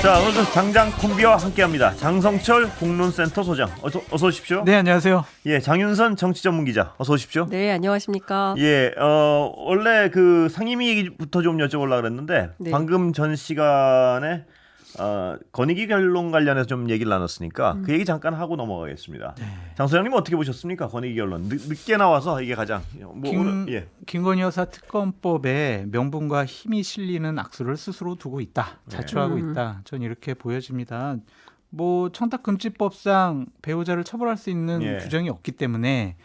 자, 오늘도 장장 콤비와 함께합니다. 장성철 공론센터 소장, 어서 오십시오. 네, 안녕하세요. 예, 장윤선 정치전문기자, 어서 오십시오. 네, 안녕하십니까. 예, 원래 그 상임위 얘기부터 좀 여쭤보려고 그랬는데 네. 방금 전 시간에 권익위 결론 관련해서 좀 얘기를 나눴으니까 그 얘기 잠깐 하고 넘어가겠습니다. 장 소장님 어떻게 보셨습니까? 권익위 결론 늦게 나와서 이게 가장 김건희 여사 특검법에 명분과 힘이 실리는 악수를 스스로 두고 있다, 자초하고 있다. 전 이렇게 보여집니다. 뭐 청탁금지법상 배우자를 처벌할 수 있는 규정이 없기 때문에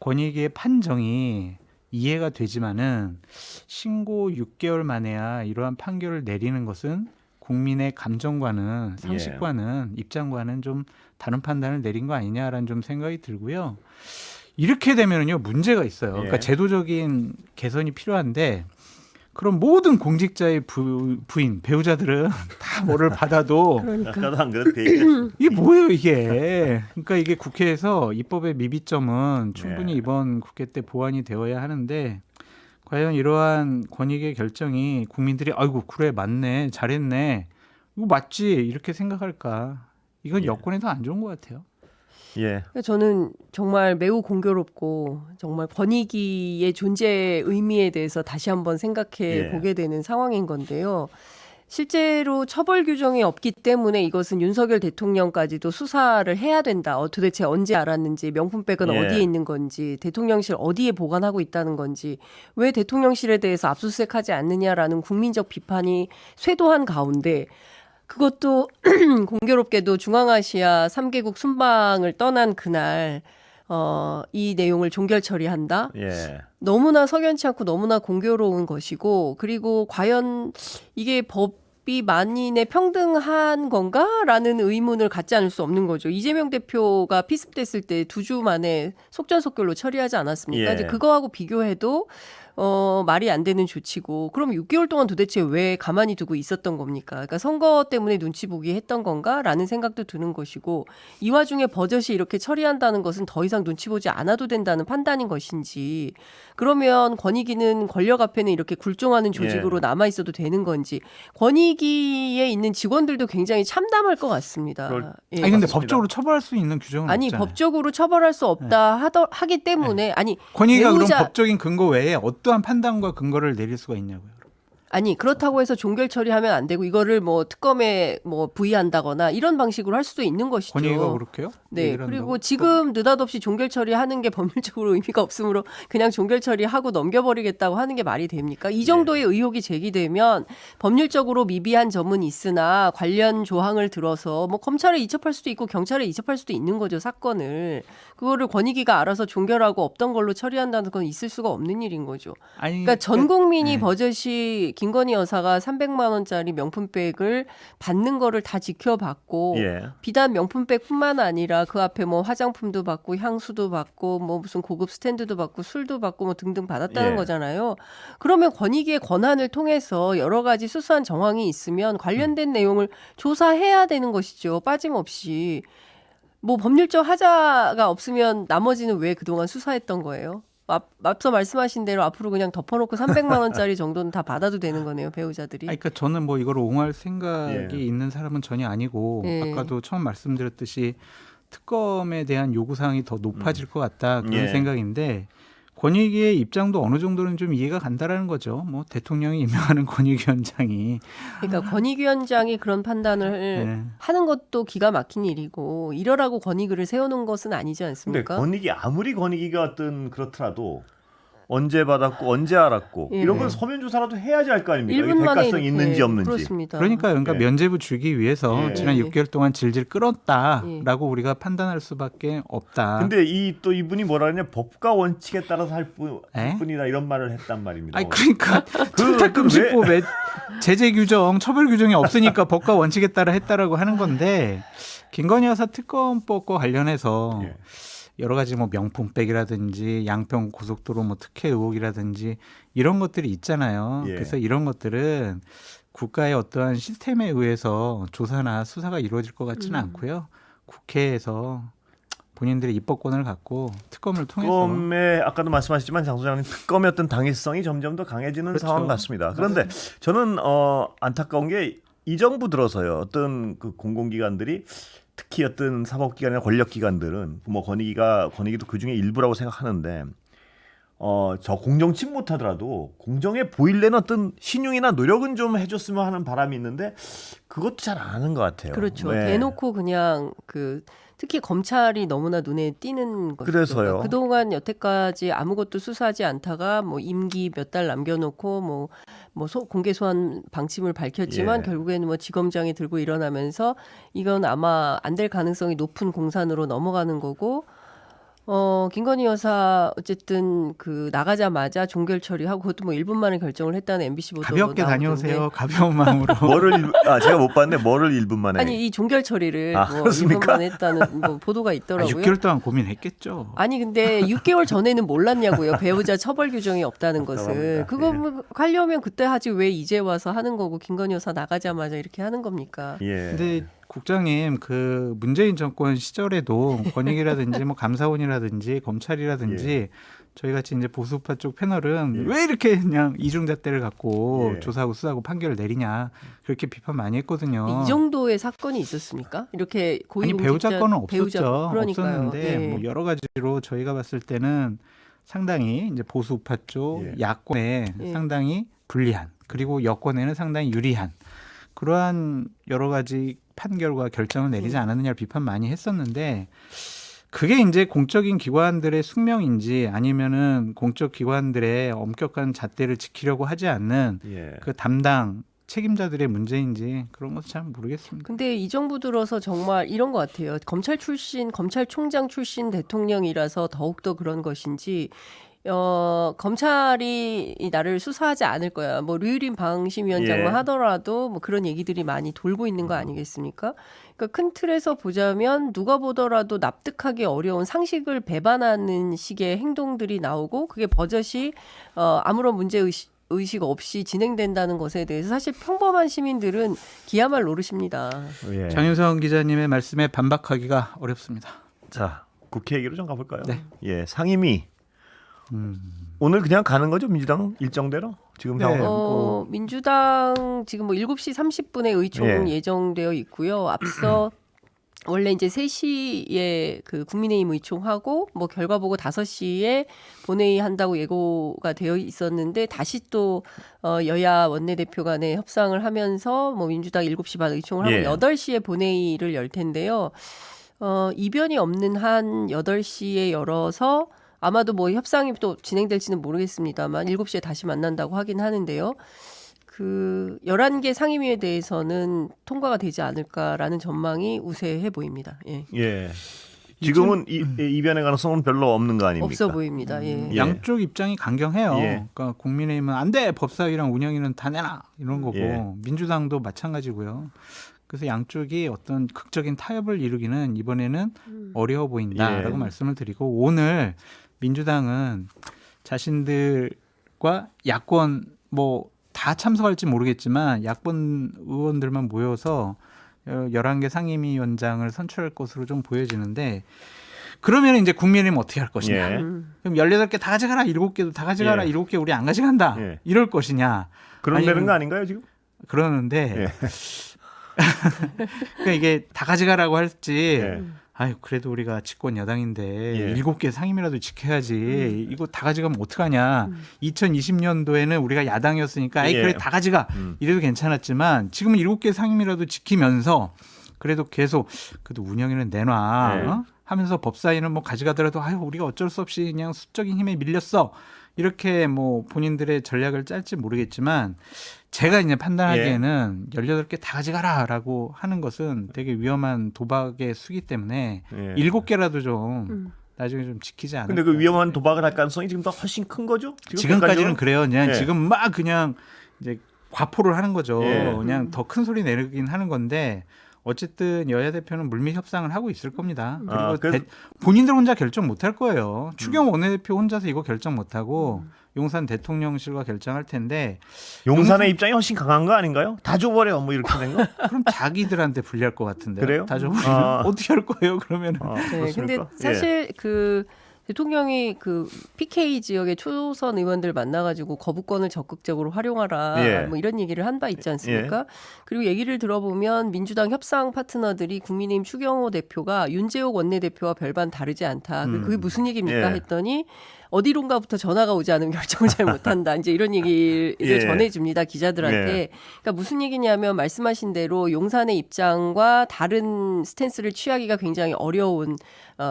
권익위의 판정이 이해가 되지만은 신고 6개월 만에야 이러한 판결을 내리는 것은 국민의 감정과는 상식과는 입장과는 좀 다른 판단을 내린 거 아니냐라는 좀 생각이 들고요. 이렇게 되면요 문제가 있어요. 그러니까 제도적인 개선이 필요한데 그럼 모든 공직자의 부인 배우자들은 다 뭐를 받아도 아까도 안 그랬대. 이게 뭐예요 이게? 그러니까 이게 국회에서 입법의 미비점은 충분히 이번 국회 때 보완이 되어야 하는데. 과연 이러한 권익의 결정이 국민들이 아이고 그래 맞네 잘했네 이거 맞지 이렇게 생각할까? 이건 여권에 더 안 좋은 것 같아요. 예. 저는 정말 매우 공교롭고 정말 권익위의 존재 의미에 대해서 다시 한번 생각해 보게 되는 상황인 건데요. 실제로 처벌 규정이 없기 때문에 이것은 윤석열 대통령까지도 수사를 해야 된다. 도대체 언제 알았는지, 명품백은 어디에 있는 건지, 대통령실 어디에 보관하고 있다는 건지, 왜 대통령실에 대해서 압수수색하지 않느냐라는 국민적 비판이 쇄도한 가운데 그것도 공교롭게도 중앙아시아 3개국 순방을 떠난 그날 이 내용을 종결 처리한다. 너무나 석연치 않고 너무나 공교로운 것이고 그리고 과연 이게 법이 만인의 평등한 건가라는 의문을 갖지 않을 수 없는 거죠. 이재명 대표가 피습됐을 때 2주 만에 속전속결로 처리하지 않았습니까? 이제 그거하고 비교해도 말이 안 되는 조치고 그럼 6개월 동안 도대체 왜 가만히 두고 있었던 겁니까? 그러니까 선거 때문에 눈치 보기 했던 건가라는 생각도 드는 것이고 이 와중에 버젓이 이렇게 처리한다는 것은 더 이상 눈치 보지 않아도 된다는 판단인 것인지 그러면 권익위는 권력 앞에는 이렇게 굴종하는 조직으로 남아 있어도 되는 건지 권익위에 있는 직원들도 굉장히 참담할 것 같습니다. 아니 근데 법적으로 처벌할 수 있는 규정은 없잖아요. 법적으로 처벌할 수 없다 하기 때문에 권익위가 그럼 법적인 근거 외에 어떠한 판단과 근거를 내릴 수가 있냐고요. 그렇다고 해서 종결 처리하면 안 되고 이거를 뭐 특검에 뭐 부의한다거나 이런 방식으로 할 수도 있는 것이죠. 권익위가 그렇게요? 네. 그리고 지금 느닷없이 종결 처리하는 게 법률적으로 의미가 없으므로 그냥 종결 처리하고 넘겨버리겠다고 하는 게 말이 됩니까? 이 정도의 의혹이 제기되면 법률적으로 미비한 점은 있으나 관련 조항을 들어서 뭐 검찰에 이첩할 수도 있고 경찰에 이첩할 수도 있는 거죠. 사건을. 그거를 권익위가 알아서 종결하고 없던 걸로 처리한다는 건 있을 수가 없는 일인 거죠. 그러니까 전 국민이 버젓이 김건희 여사가 300만 원짜리 명품백을 받는 거를 다 지켜봤고 비단 명품백뿐만 아니라 그 앞에 뭐 화장품도 받고 향수도 받고 뭐 무슨 고급 스탠드도 받고 술도 받고 뭐 등등 받았다는 거잖아요. 그러면 권익위의 권한을 통해서 여러 가지 수사한 정황이 있으면 관련된 내용을 조사해야 되는 것이죠. 빠짐없이. 뭐 법률적 하자가 없으면 나머지는 왜 그동안 수사했던 거예요? 앞서 말씀하신 대로 앞으로 그냥 덮어놓고 300만 원짜리 정도는 다 받아도 되는 거네요, 배우자들이. 그러니까 저는 뭐 이걸 옹호할 생각이 있는 사람은 전혀 아니고 아까도 처음 말씀드렸듯이 특검에 대한 요구사항이 더 높아질 것 같다 그런 생각인데 권익위의 입장도 어느 정도는 좀 이해가 간다라는 거죠. 뭐 대통령이 임명하는 권익위원장이. 그러니까 권익위원장이 그런 판단을 하는 것도 기가 막힌 일이고 이러라고 권익위를 세워놓은 것은 아니지 않습니까? 근데 권익위 아무리 권익위가 어떤 그렇더라도 언제 받았고 언제 알았고 이런 건 서면 조사라도 해야지 할 거 아닙니까? 이게 대가성이 있는지 없는지. 그렇습니다. 그러니까 면죄부 주기 위해서 지난 6개월 동안 질질 끌었다라고 우리가 판단할 수밖에 없다. 근데 또 이분이 뭐라 그러냐 법과 원칙에 따라서 할 뿐이다 이런 말을 했단 말입니다. 그러니까 청탁금지법에 제재 규정, 처벌 규정이 없으니까 법과 원칙에 따라 했다라고 하는 건데 김건희 여사 특검법과 관련해서 여러 가지 뭐 명품백이라든지 양평 고속도로 뭐 특혜 의혹이라든지 이런 것들이 있잖아요. 그래서 이런 것들은 국가의 어떠한 시스템에 의해서 조사나 수사가 이루어질 것 같지는 않고요. 국회에서 본인들의 입법권을 갖고 특검을 통해서 특검에 아까도 말씀하셨지만 장 소장님 특검의 어떤 당위성이 점점 더 강해지는 상황 같습니다. 그런데 저는 안타까운 게 이 정부 들어서요. 어떤 그 공공기관들이 특히 어떤 사법기관이나 권력기관들은 뭐 권익위도 그 중에 일부라고 생각하는데 저 공정치 못하더라도 공정에 보일래는 어떤 신용이나 노력은 좀 해줬으면 하는 바람이 있는데 그것도 잘 안 하는 것 같아요. 그렇죠. 네. 대놓고 그냥 특히 검찰이 너무나 눈에 띄는 거죠. 그래서요. 그동안 여태까지 아무것도 수사하지 않다가 뭐 임기 몇 달 남겨놓고 공개 소환 방침을 밝혔지만 예. 결국에는 뭐 지검장이 들고 일어나면서 이건 아마 안 될 가능성이 높은 공산으로 넘어가는 거고. 김건희 여사 어쨌든 나가자마자 종결 처리하고 그것도 뭐 1분 만에 결정을 했다는 MBC 보도 가볍게 나오던데. 다녀오세요. 가벼운 마음으로. 제가 못 봤는데 뭐를 1분 만에. 아니 이 종결 처리를 뭐 그렇습니까? 1분 만에 했다는 뭐 보도가 있더라고요. 6개월 동안 고민했겠죠. 아니 근데 6개월 전에는 몰랐냐고요. 배우자 처벌 규정이 없다는 것을. 그거 뭐 하려면 그때 하지 왜 이제 와서 하는 거고 김건희 여사 나가자마자 이렇게 하는 겁니까? 예. 근데 국장님 그 문재인 정권 시절에도 권익이라든지 뭐 감사원이라든지 검찰이라든지 저희 같이 이제 보수파 쪽 패널은 왜 이렇게 그냥 이중잣대를 갖고 조사하고 수사하고 판결을 내리냐 그렇게 비판 많이 했거든요. 이 정도의 사건이 있었습니까? 이렇게 아니 배우자 건은 없었죠. 그러니까요. 없었는데 뭐 여러 가지로 저희가 봤을 때는 상당히 이제 보수파 쪽 야권에 상당히 불리한 그리고 여권에는 상당히 유리한 그러한 여러 가지 판결과 결정을 내리지 않았느냐를 비판 많이 했었는데 그게 이제 공적인 기관들의 숙명인지 아니면은 공적 기관들의 엄격한 잣대를 지키려고 하지 않는 그 담당 책임자들의 문제인지 그런 것도 잘 모르겠습니다. 근데 이 정부 들어서 정말 이런 것 같아요. 검찰총장 출신 대통령이라서 더욱더 그런 것인지 검찰이 나를 수사하지 않을 거야. 뭐 류일인 방심위원장만 하더라도 뭐 그런 얘기들이 많이 돌고 있는 거 아니겠습니까? 그러니까 큰 틀에서 보자면 누가 보더라도 납득하기 어려운 상식을 배반하는 식의 행동들이 나오고 그게 버젓이 아무런 문제 의식 없이 진행된다는 것에 대해서 사실 평범한 시민들은 기야말 노릇입니다. 장윤성 기자님의 말씀에 반박하기가 어렵습니다. 자, 국회 얘기로 좀 가볼까요? 네. 상임위. 오늘 그냥 가는 거죠? 민주당 일정대로? 지금 상황. 민주당 지금 뭐 7시 30분에 의총 예정되어 있고요. 앞서 원래 이제 3시에 국민의힘 의총하고 뭐 결과 보고 5시에 본회의 한다고 예고가 되어 있었는데 다시 또 여야 원내대표 간에 협상을 하면서 뭐 민주당 7시 반 의총을 하고 8시에 본회의를 열 텐데요. 이변이 없는 한 8시에 열어서 아마도 뭐 협상이 또 진행될지는 모르겠습니다.만 7시에 다시 만난다고 하긴 하는데요. 11개 상임위에 대해서는 통과가 되지 않을까라는 전망이 우세해 보입니다. 지금은 이변의 가능성은 별로 없는 거 아닙니까? 없어 보입니다. 양쪽 입장이 강경해요. 그러니까 국민의힘은 안 돼. 법사위랑 운영위는 다 내놔. 이런 거고 민주당도 마찬가지고요. 그래서 양쪽이 어떤 극적인 타협을 이루기는 이번에는 어려워 보인다라고 말씀을 드리고 오늘 민주당은 자신들과 야권 뭐 다 참석할지 모르겠지만 야권 의원들만 모여서 11개 상임위원장을 선출할 것으로 좀 보여지는데 그러면 이제 국민의힘은 어떻게 할 것이냐. 그럼 18개 다 가져가라. 7개도 다 가져가라. 7개 우리 안 가져간다. 이럴 것이냐. 그럼 되는 거 아닌가요 지금? 그러는데 그러니까 이게 다 가져가라고 할지 아유 그래도 우리가 집권 여당인데 7개 상임이라도 지켜야지 이거 다 가져가면 어떡하냐 2020년도에는 우리가 야당이었으니까 아이 그래 다 가져가 이래도 괜찮았지만 지금은 7개 상임이라도 지키면서 그래도 계속 그래도 운영위는 내놔 하면서 법사위는 뭐 가져가더라도 아유 우리가 어쩔 수 없이 그냥 수적인 힘에 밀렸어 이렇게 뭐 본인들의 전략을 짤지 모르겠지만 제가 이제 판단하기에는 18개 다 가져가라라고 하는 것은 되게 위험한 도박의 수기 때문에 7개라도 좀 나중에 좀 지키지 않을까. 근데 그 위험한 도박을 할 가능성이 지금 더 훨씬 큰 거죠? 지금까지는 그래요. 그냥 지금 막 그냥 이제 과포를 하는 거죠. 그냥 더 큰 소리 내긴 하는 건데 어쨌든 여야 대표는 물밑 협상을 하고 있을 겁니다. 그리고 본인들 혼자 결정 못할 거예요. 추경 원내대표 혼자서 이거 결정 못하고 용산 대통령실과 결정할 텐데 용산의 입장이 훨씬 강한 거 아닌가요? 다 줘버려 뭐 이렇게 된 거? 그럼 자기들한테 불리할 것 같은데. 그래요? 다 줘버리면 어떻게 할 거예요? 그러면. 근데 사실 대통령이 그 PK 지역의 초선 의원들 만나가지고 거부권을 적극적으로 활용하라 예. 뭐 이런 얘기를 한 바 있지 않습니까? 그리고 얘기를 들어보면 민주당 협상 파트너들이 국민의힘 추경호 대표가 윤재옥 원내대표와 별반 다르지 않다. 그게 무슨 얘기입니까? 예. 했더니 어디론가부터 전화가 오지 않으면 결정을 잘 못한다. 이제 이런 얘기를 예. 전해줍니다. 기자들한테. 예. 그러니까 무슨 얘기냐면 말씀하신 대로 용산의 입장과 다른 스탠스를 취하기가 굉장히 어려운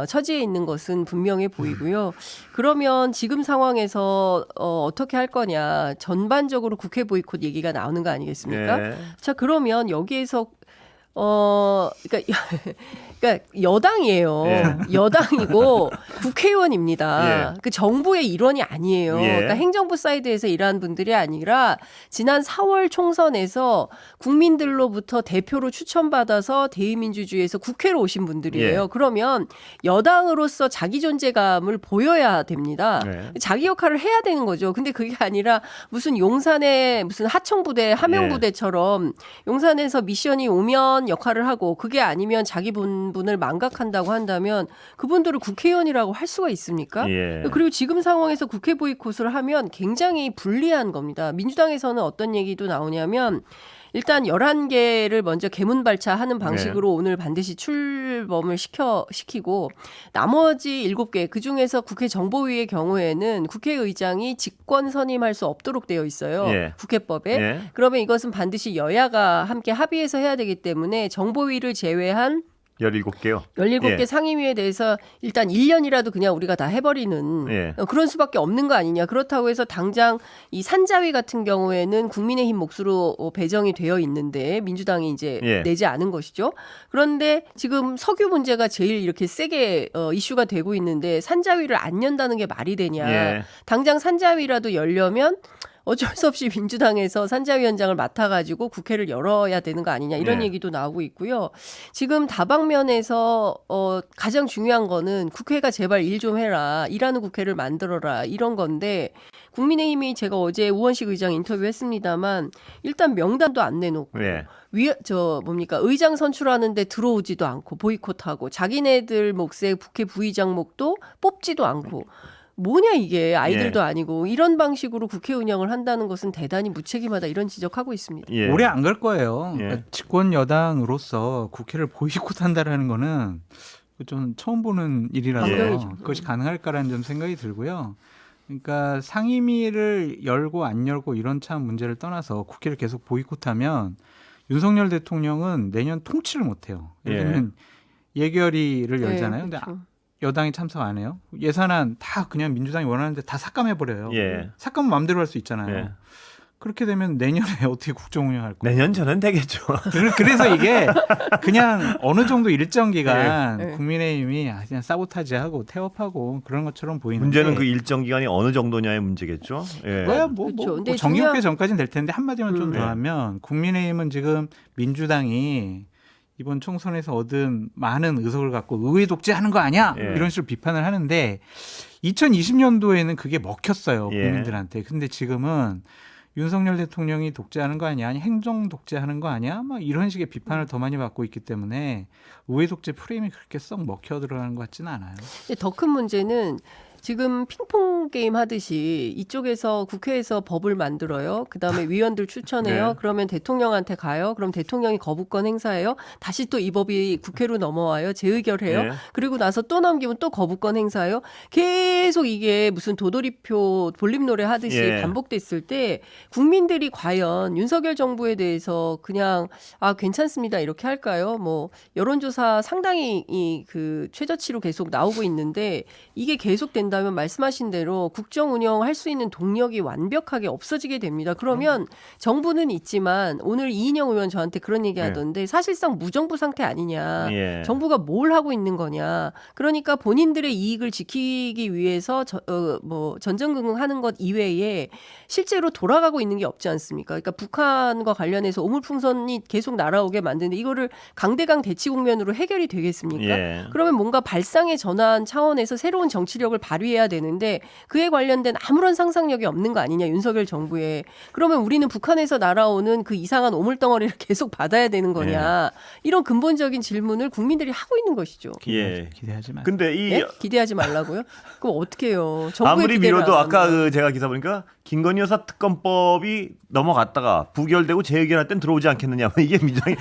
처지에 있는 것은 분명해 보이고요. 그러면 지금 상황에서 어떻게 할 거냐. 전반적으로 국회 보이콧 얘기가 나오는 거 아니겠습니까? 예. 자, 그러면 여기에서 그러니까 여당이에요. 예. 여당이고 국회의원입니다. 예. 그 정부의 일원이 아니에요. 예. 그러니까 행정부 사이드에서 일하는 분들이 아니라 지난 4월 총선에서 국민들로부터 대표로 추천받아서 대의민주주의에서 국회로 오신 분들이에요. 예. 그러면 여당으로서 자기 존재감을 보여야 됩니다. 네. 자기 역할을 해야 되는 거죠. 근데 그게 아니라 무슨 용산의 무슨 하청부대, 함영부대처럼 용산에서 미션이 오면 역할을 하고 그게 아니면 자기 본분을 망각한다고 한다면 그분들을 국회의원이라고 할 수가 있습니까? 예. 그리고 지금 상황에서 국회 보이콧을 하면 굉장히 불리한 겁니다. 민주당에서는 어떤 얘기도 나오냐면 일단 11개를 먼저 개문발차하는 방식으로 오늘 반드시 출범을 시키고 나머지 7개 그중에서 국회 정보위의 경우에는 국회의장이 직권 선임할 수 없도록 되어 있어요. 예. 국회법에. 예. 그러면 이것은 반드시 여야가 함께 합의해서 해야 되기 때문에 정보위를 제외한 17개요. 17개 예. 상임위에 대해서 일단 1년이라도 그냥 우리가 다 해버리는 예. 그런 수밖에 없는 거 아니냐. 그렇다고 해서 당장 이 산자위 같은 경우에는 국민의힘 몫으로 배정이 되어 있는데 민주당이 이제 예. 내지 않은 것이죠. 그런데 지금 석유 문제가 제일 이렇게 세게 이슈가 되고 있는데 산자위를 안 연다는 게 말이 되냐. 예. 당장 산자위라도 열려면 어쩔 수 없이 민주당에서 산자위원장을 맡아가지고 국회를 열어야 되는 거 아니냐 이런 네. 얘기도 나오고 있고요. 지금 다방면에서 가장 중요한 거는 국회가 제발 일 좀 해라. 일하는 국회를 만들어라. 이런 건데 국민의힘이 제가 어제 우원식 의장 인터뷰했습니다만 일단 명단도 안 내놓고 예. 의장 선출하는데 들어오지도 않고 보이콧하고 자기네들 몫의 국회 부의장 몫도 뽑지도 않고 뭐냐 이게 아이들도 예. 아니고 이런 방식으로 국회 운영을 한다는 것은 대단히 무책임하다 이런 지적하고 있습니다. 예. 오래 안 갈 거예요. 예. 그러니까 집권 여당으로서 국회를 보이콧한다라는 거는 좀 처음 보는 일이라서 반경이죠. 그것이 가능할까라는 좀 생각이 들고요. 그러니까 상임위를 열고 안 열고 이런 참 문제를 떠나서 국회를 계속 보이콧하면 윤석열 대통령은 내년 통치를 못해요. 예를 예. 들면 예결위를 열잖아요. 네, 근데 그렇죠. 여당이 참석 안 해요. 예산안 다 그냥 민주당이 원하는데 다 삭감해 버려요. 예. 삭감은 마음대로 할 수 있잖아요. 예. 그렇게 되면 내년에 어떻게 국정 운영할 거예요? 내년 전은 되겠죠. 그래서 이게 그냥 어느 정도 일정 기간 예. 국민의힘이 그냥 사보타지하고 태업하고 그런 것처럼 보이는데 문제는 그 일정 기간이 어느 정도냐의 문제겠죠. 예. 뭐야 그렇죠. 근데 정기국회 전까지는 될 텐데 한마디만 좀 네. 더 하면 국민의힘은 지금 민주당이 이번 총선에서 얻은 많은 의석을 갖고 의회 독재하는 거 아니야? 예. 이런 식으로 비판을 하는데 2020년도에는 그게 먹혔어요. 예. 국민들한테. 근데 지금은 윤석열 대통령이 독재하는 거 아니야? 아니 행정 독재하는 거 아니야? 막 이런 식의 비판을 더 많이 받고 있기 때문에 의회 독재 프레임이 그렇게 썩 먹혀 들어가는 것 같지는 않아요. 더 큰 문제는 지금 핑퐁 게임 하듯이 이쪽에서 국회에서 법을 만들어요. 그다음에 위원들 추천해요. 네. 그러면 대통령한테 가요. 그럼 대통령이 거부권 행사해요. 다시 또 이 법이 국회로 넘어와요. 재의결해요. 네. 그리고 나서 또 넘기면 또 거부권 행사해요. 계속 이게 무슨 도돌이표 볼림 노래 하듯이 예. 반복됐을 때 국민들이 과연 윤석열 정부에 대해서 그냥 괜찮습니다 이렇게 할까요? 뭐 여론조사 상당히 그 최저치로 계속 나오고 있는데 이게 계속 된다면 말씀하신 대로 국정 운영할 수 있는 동력이 완벽하게 없어지게 됩니다. 그러면 정부는 있지만 오늘 이인영 의원 저한테 그런 얘기하던데 사실상 무정부 상태 아니냐. 예. 정부가 뭘 하고 있는 거냐. 그러니까 본인들의 이익을 지키기 위해서 전전긍긍하는 것 이외에 실제로 돌아가고 있는 게 없지 않습니까? 그러니까 북한과 관련해서 오물풍선이 계속 날아오게 만드는데 이거를 강대강 대치 국면으로 해결이 되겠습니까? 예. 그러면 뭔가 발상의 전환 차원에서 새로운 정치력을 발휘해야 되는데 그에 관련된 아무런 상상력이 없는 거 아니냐 윤석열 정부에. 그러면 우리는 북한에서 날아오는 그 이상한 오물덩어리를 계속 받아야 되는 거냐. 이런 근본적인 질문을 국민들이 하고 있는 것이죠. 기대하지 마세요. 근데 이 네? 기대하지 말라고요? 그럼 어떻게 해요? 정부의 아무리 기대를 미뤄도 안 아까 하면. 그 제가 기사 보니까 김건희 여사 특검법이 넘어갔다가 부결되고 재의결할 땐 들어오지 않겠느냐. 뭐 이게 민주당이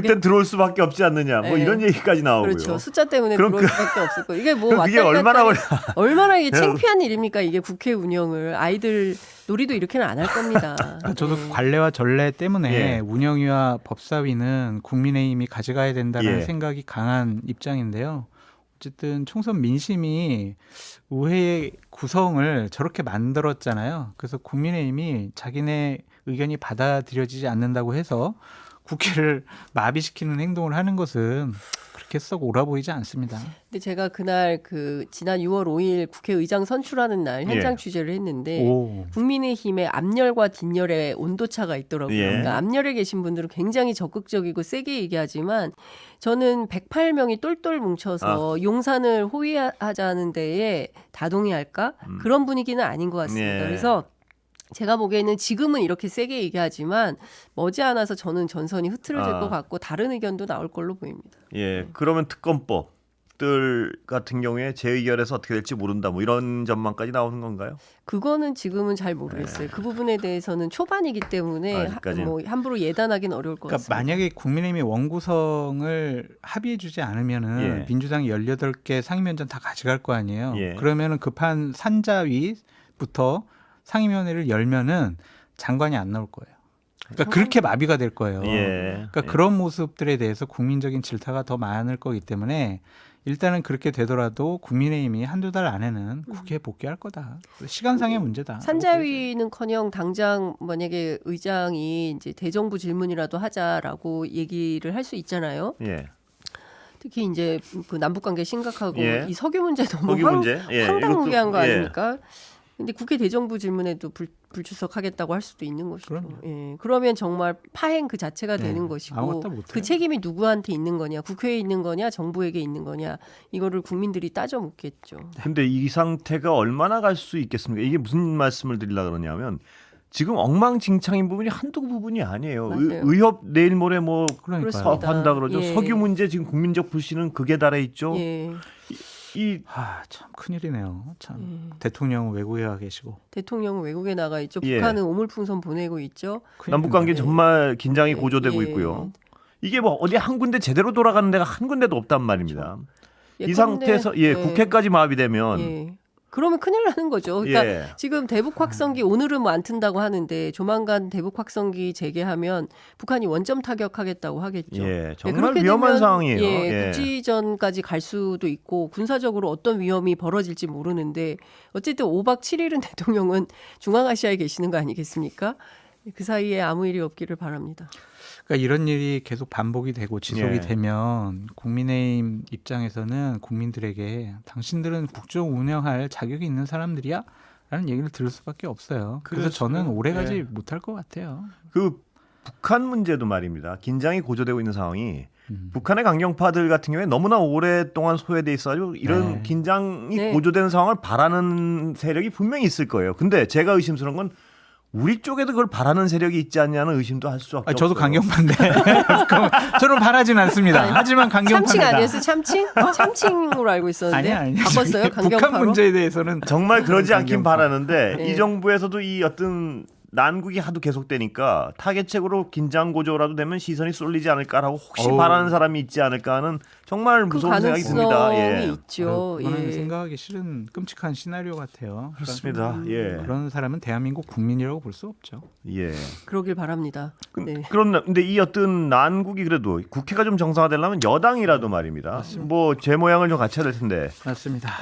그땐 들어올 수밖에 없지 않느냐. 뭐 네. 이런 얘기까지 나오고요. 그렇죠. 숫자 때문에 그럼 들어올 수밖에 없을 거예요. 이게 뭐 그럼 그게 왔다리 얼마나 갔다리 얼마나 이게 창피한 일입니까? 이게 국회 운영을 아이들 놀이도 이렇게는 안 할 겁니다. 저도 관례와 전례 때문에 예. 운영위와 법사위는 국민의힘이 가져가야 된다는 예. 생각이 강한 입장인데요. 어쨌든 총선 민심이 의회 구성을 저렇게 만들었잖아요. 그래서 국민의힘이 자기네 의견이 받아들여지지 않는다고 해서 국회를 마비시키는 행동을 하는 것은 그렇게 썩 옳아 보이지 않습니다. 근데 제가 그날 그 지난 6월 5일 국회의장 선출하는 날 현장 예. 취재를 했는데 오. 국민의힘의 앞열과 뒷열의 온도차가 있더라고요. 예. 그러니까 앞열에 계신 분들은 굉장히 적극적이고 세게 얘기하지만 저는 108명이 똘똘 뭉쳐서 용산을 호위하자는 데에 다동의할까? 그런 분위기는 아닌 것 같습니다. 예. 그래서 제가 보기에는 지금은 이렇게 세게 얘기하지만 머지않아서 저는 전선이 흐트러질 것 같고 다른 의견도 나올 걸로 보입니다. 예, 그러면 특검법들 같은 경우에 재의결해서 어떻게 될지 모른다. 뭐 이런 전망까지 나오는 건가요? 그거는 지금은 잘 모르겠어요. 그 부분에 대해서는 초반이기 때문에 아직까지는. 뭐 함부로 예단하기는 어려울 것 그러니까 같습니다. 만약에 국민의힘이 원구성을 합의해주지 않으면은 예. 민주당이 18개 상임위원장 다 가져갈 거 아니에요. 예. 그러면은 급한 산자위부터 상임위원회를 열면은 장관이 안 나올 거예요. 그러니까 그렇게 마비가 될 거예요. 예. 그러니까 예. 그런 모습들에 대해서 국민적인 질타가 더 많을 거기 때문에 일단은 그렇게 되더라도 국민의힘이 한두 달 안에는 국회에 복귀할 거다. 시간상의 문제다. 산자위는커녕 당장 만약에 의장이 이제 대정부 질문이라도 하자라고 얘기를 할 수 있잖아요. 예. 특히 이제 그 남북 관계 심각하고 예. 이 석유 문제 너무 석유 문제. 예. 황당무계한 거 이것도- 예. 아닙니까? 근데 국회 대정부 질문에도 불출석하겠다고 할 수도 있는 것이고, 그럼요. 예. 그러면 정말 파행 그 자체가 네. 되는 것이고, 아무것도 못해요. 그 책임이 누구한테 있는 거냐, 국회에 있는 거냐, 정부에게 있는 거냐, 이거를 국민들이 따져 묻겠죠. 근데 이 상태가 얼마나 갈 수 있겠습니까? 이게 무슨 말씀을 드리려고 그러냐면 지금 엉망진창인 부분이 한두 부분이 아니에요. 맞아요. 의협 내일 모레 뭐 그러니까요. 그렇습니다. 사업한다 그러죠. 예. 석유 문제 지금 국민적 불신은 극에 달해 있죠. 예. 이 참 큰일이네요. 참 예. 대통령은 외국에 가 계시고 대통령은 외국에 나가 있죠. 예. 북한은 오물풍선 보내고 있죠. 남북 관계 정말 긴장이 예. 고조되고 예. 있고요. 이게 뭐 어디 한 군데 제대로 돌아가는 데가 한 군데도 없단 말입니다. 이 예컨대- 상태에서 예. 국회까지 마비되면 예. 그러면 큰일 나는 거죠. 그러니까 예. 지금 대북 확성기 오늘은 뭐 안 튼다고 하는데 조만간 대북 확성기 재개하면 북한이 원점 타격하겠다고 하겠죠. 예, 정말 그렇게 위험한 되면, 상황이에요. 예, 예. 국지전까지 갈 수도 있고 군사적으로 어떤 위험이 벌어질지 모르는데 어쨌든 5박 7일은 대통령은 중앙아시아에 계시는 거 아니겠습니까? 그 사이에 아무 일이 없기를 바랍니다. 그러니까 이런 일이 계속 반복이 되고 지속이 예. 되면 국민의힘 입장에서는 국민들에게 당신들은 국정 운영할 자격이 있는 사람들이야? 라는 얘기를 들을 수밖에 없어요. 그래서 그렇죠. 저는 오래가지 예. 못할 것 같아요. 그 북한 문제도 말입니다. 긴장이 고조되고 있는 상황이 음. 북한의 강경파들 같은 경우에 너무나 오랫동안 소외돼 있어가지고 이런 네. 긴장이 네. 고조되는 상황을 바라는 세력이 분명히 있을 거예요. 근데 제가 의심스러운 건 우리 쪽에도 그걸 바라는 세력이 있지 않냐는 의심도 할 수밖에 없어요. 저도 강경파인데 저는 바라진 않습니다. 하지만 참칭 강경파입니다. 아니었어요? 참칭? 참칭으로 알고 있었는데 아니. 바꿨어요? 강경파로? 북한 문제에 대해서는 정말 그러지 않긴 강경파. 바라는데 네. 이 정부에서도 이 어떤 난국이 하도 계속되니까 타겟책으로 긴장 고조라도 되면 시선이 쏠리지 않을까라고 혹시 어우. 바라는 사람이 있지 않을까 하는 정말 그 무서운 생각이 가능성이 듭니다. 예. 있죠. 그거는 예. 생각하기 싫은 끔찍한 시나리오 같아요. 그렇습니다. 예. 그런 사람은 대한민국 국민이라고 볼 수 없죠. 예. 그러길 바랍니다. 네. 그런데 이 어떤 난국이 그래도 국회가 좀 정상화되려면 여당이라도 말입니다. 뭐 제 모양을 좀 갖춰야 될 텐데. 맞습니다.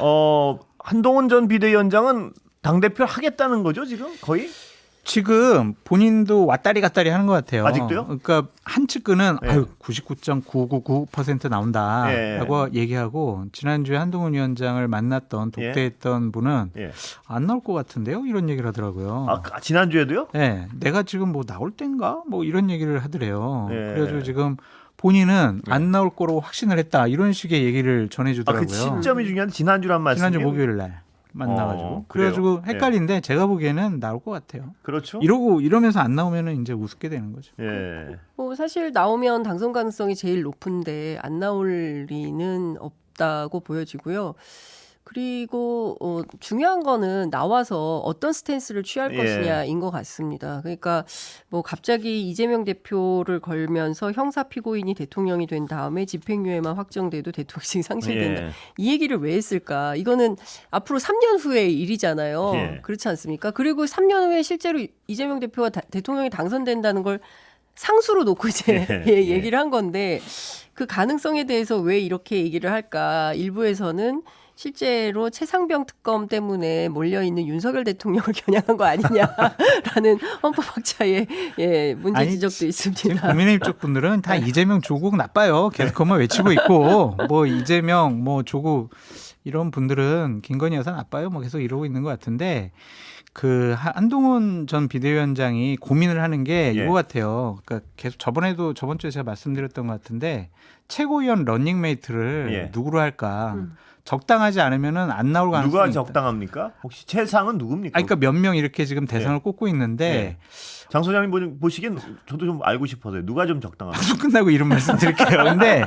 한동훈 전 비대위원장은 당 대표 하겠다는 거죠 지금 거의? 지금 본인도 왔다리 갔다리 하는 것 같아요. 아직도요? 그러니까 한 측근은 예. 99.999% 나온다라고 얘기하고 지난주에 한동훈 위원장을 만났던 독대했던 분은 예. 안 나올 것 같은데요. 이런 얘기를 하더라고요. 지난주에도요? 네, 내가 지금 뭐 나올 땐가 뭐 이런 얘기를 하더래요. 예. 그래가지고 지금 본인은 안 나올 거로 확신을 했다 이런 식의 얘기를 전해주더라고요. 그 시점이 중요한데 지난주란 말씀이에요. 지난주 목요일 날. 만나가지고 그래요? 그래가지고 헷갈린데 제가 보기에는 나올 것 같아요. 그렇죠. 이러면서 안 나오면은 이제 우습게 되는 거죠. 예. 뭐 사실 나오면 당선 가능성이 제일 높은데 안 나올 리는 없다고 보여지고요. 그리고 중요한 거는 나와서 어떤 스탠스를 취할 예. 것이냐인 것 같습니다. 그러니까 뭐 갑자기 이재명 대표를 걸면서 형사 피고인이 대통령이 된 다음에 집행유예만 확정돼도 대통령이 상실된다. 예. 이 얘기를 왜 했을까? 이거는 앞으로 3년 후의 일이잖아요. 예. 그렇지 않습니까? 그리고 3년 후에 실제로 이재명 대표가 대통령이 당선된다는 걸 상수로 놓고 이제 예. 얘기를 한 건데 그 가능성에 대해서 왜 이렇게 얘기를 할까? 일부에서는 실제로 최상병 특검 때문에 몰려있는 윤석열 대통령을 겨냥한 거 아니냐라는 헌법학자의 문제 아니, 지적도 지금 있습니다. 국민의힘 쪽 분들은 다 이재명 조국 나빠요. 계속 그것만 외치고 있고 뭐 이재명 뭐 조국 이런 분들은 김건희 여사 나빠요. 뭐 계속 이러고 있는 것 같은데 그 한동훈 전 비대위원장이 고민을 하는 게 예. 이거 같아요. 그러니까 계속 저번 주에 제가 말씀드렸던 것 같은데 최고위원 런닝메이트를 예. 누구로 할까? 적당하지 않으면은 안 나올 가능성이 누가 있다. 적당합니까? 혹시 최상은 누굽니까? 그러니까 몇 명 이렇게 지금 대선을 꽂고 있는데 장 소장님 보시기엔 저도 좀 알고 싶어서요. 누가 좀 적당합니까? 방송 끝나고 이런 말씀 드릴게요. 근데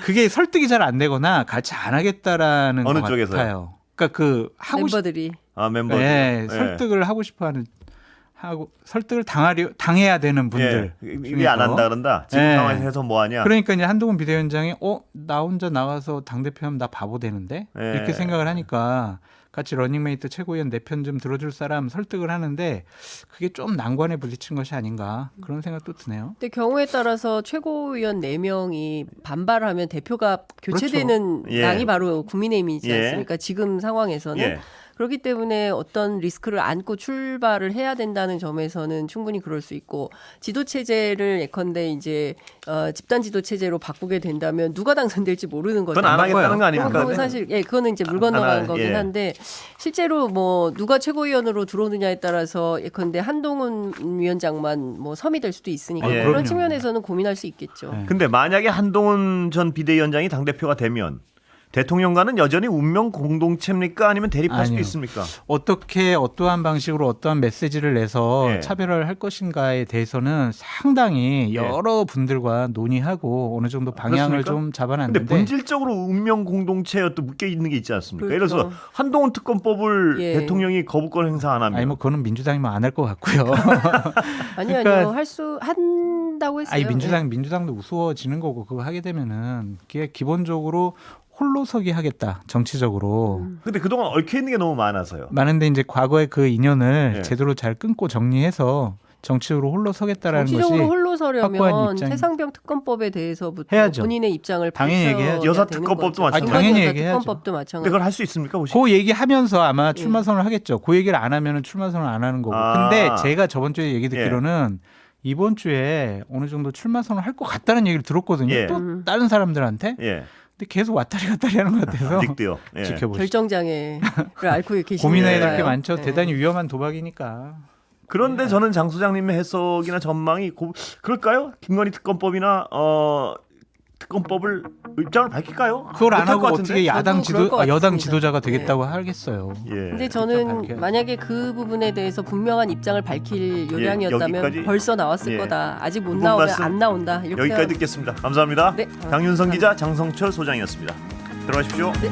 그게 설득이 잘 안 되거나 같이 안 하겠다라는 어느 것 쪽에서요? 같아요. 그러니까 그 하고 싶 멤버들이 멤버. 네, 설득을 하고 싶어하는 하고 설득을 당해야 되는 분들. 이게 안 한다 그런다. 지금 예. 상황에서 해서 뭐 하냐? 그러니까 이제 한동훈 비대위원장이 나 혼자 나가서 당 대표하면 나 바보 되는데 예. 이렇게 생각을 하니까 같이 러닝메이트 최고위원 내 편 좀 들어줄 사람 설득을 하는데 그게 좀 난관에 부딪힌 것이 아닌가 그런 생각도 드네요. 근데 경우에 따라서 최고위원 4명이 반발하면 대표가 교체되는 그렇죠. 예. 당이 바로 국민의힘이지 예. 않습니까? 지금 상황에서는. 예. 그렇기 때문에 어떤 리스크를 안고 출발을 해야 된다는 점에서는 충분히 그럴 수 있고 지도체제를 예컨대 이제 집단 지도체제로 바꾸게 된다면 누가 당선될지 모르는 거죠. 그건 안 하겠다는 거 아닙니까? 그건 사실 그거는 이제 물 건너가는 거긴 한데 실제로 뭐 누가 최고위원으로 들어오느냐에 따라서 예컨대 한동훈 위원장만 뭐 섬이 될 수도 있으니까 예. 그런 그럼요. 측면에서는 고민할 수 있겠죠. 네. 근데 만약에 한동훈 전 비대위원장이 당대표가 되면 대통령과는 여전히 운명 공동체입니까? 아니면 대립할 수도 아니요. 있습니까? 어떻게 어떠한 방식으로 어떠한 메시지를 내서 예. 차별화를 할 것인가에 대해서는 상당히 예. 여러 분들과 논의하고 어느 정도 방향을 그렇습니까? 좀 근데 잡아놨는데 본질적으로 운명 공동체에 또 묶여 있는 게 있지 않습니까? 예를 그렇죠. 들어서 한동훈 특검법을 예. 대통령이 거부권 행사 안 하면 아니 뭐 그거는 민주당이면 안 할 것 같고요. 아니요, 그러니까- 한다고 했어요. 아니 민주당도 우스워지는 거고 그거 하게 되면은 그게 기본적으로 홀로서기 하겠다 정치적으로 근데 그동안 얽혀 있는 게 너무 많아서요. 많은데 이제 과거의 그 인연을 예. 제대로 잘 끊고 정리해서 정치적으로 홀로서겠다라는 정치적으로 것이 홀로 확고한 서려면 입장이- 최상병 특검법에 대해서부터 해야죠. 본인의 입장을 당연히 밝혀야 얘기해야죠. 여사 되는 특검법도 거죠. 마찬가지고. 당연히 여사 얘기해야죠. 특검법도 근데 마찬가지고. 그걸 할 수 있습니까? 혹시? 그 얘기하면서 아마 예. 출마 선언을 하겠죠. 그 얘기를 안 하면은 출마 선언 안 하는 거고. 아. 근데 제가 저번 주에 얘기 듣기로는 이번 주에 어느 정도 출마 선언을 할 것 같다는 얘기를 들었거든요. 예. 또 다른 사람들한테. 예. 근데 계속 왔다리 갔다리 하는 것 같아서 닉도요. 예. 지켜보시죠. 결정장애를 앓고 계시는 고민해야 될 게 거예요. 많죠. 네. 대단히 위험한 도박이니까. 그런데 저는 장 소장님의 해석이나 전망이 그럴까요? 김건희 특검법이나 특검법을 입장을 밝힐까요? 그걸 안 못할 하고 것 같은데? 어떻게 저도 그럴 것 여당 같습니다. 지도자가 네. 되겠다고 하겠어요. 예. 근데 일단 저는 밝혀야죠. 만약에 그 부분에 대해서 분명한 입장을 밝힐 요량이었다면 여기까지? 벌써 나왔을 예. 거다. 아직 못 두분 나오면 말씀 안 나온다. 이렇게 여기까지 듣겠습니다. 감사합니다. 네, 장윤성 기자, 장성철 소장이었습니다. 들어가십시오. 네.